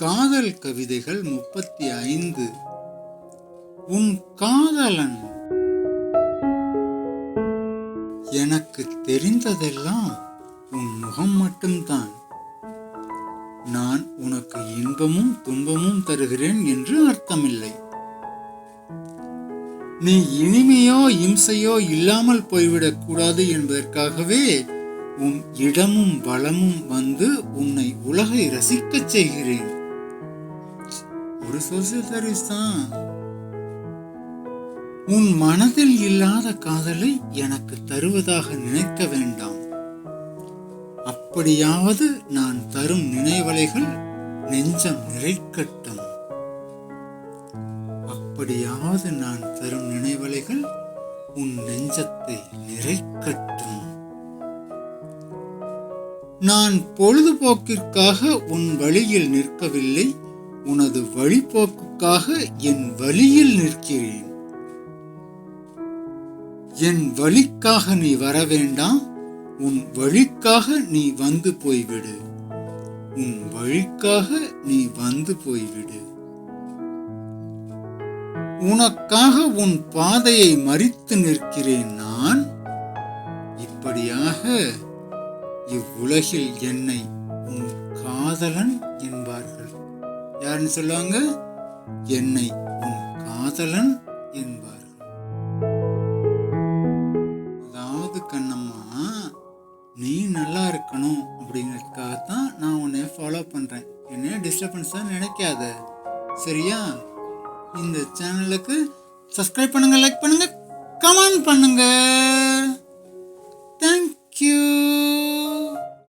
காதல் கவிதைகள் 35. உன் காதலன். எனக்கு தெரிந்ததெல்லாம் உன் முகம் மட்டும்தான். நான் உனக்கு இன்பமும் துன்பமும் தருகிறேன் என்று அர்த்தமில்லை. நீ இனிமையோ இம்சையோ இல்லாமல் போய்விடக் கூடாது என்பதற்காகவே உன் இடமும் வளமும் வந்து உன்னை உலகை ரசிக்கச் செய்கிறேன். ஒரு சோசியல் சர்வீஸ் தான். உன் மனதில் இல்லாத காதலை எனக்கு தருவதாக நினைக்க வேண்டாம். அப்படியாவது நான் தரும் நினைவலைகள் நெஞ்சம் நிறைக்கட்டும். அப்படியாவது நான் தரும் நினைவலைகள் உன் நெஞ்சத்தை நிறைக்கட்டும். நான் பொழுதுபோக்கிற்காக உன் வழியில் நிற்கவில்லை, உனது வழிபோக்குக்காக என் வழியில் நிற்கிறேன். என் வழிக்காக நீ வர வேண்டாம், உன் வழிக்காக நீ வந்து போய்விடு. உன் வழிக்காக நீ வந்து போய்விடு. உனக்காக உன் பாதையை மறித்து நிற்கிறேன் நான். இப்படியாக இவ்வுலகில் என்னை உன் காதலன் என்பார்கள். யாருன்னு சொல்லுவாங்க? என்னை உன் காதலன் என்பார்கள். அதாவது கண்ணம்மா, நீ நல்லா இருக்கணும் அப்படிங்கிறதுக்காகத்தான் நான் உன்னை ஃபாலோ பண்றேன். என்ன டிஸ்டர்பன்ஸா நினைக்காத, சரியா? இந்த சேனலுக்கு சப்ஸ்கிரைப் பண்ணுங்க, லைக் பண்ணுங்க, கமெண்ட் பண்ணுங்க.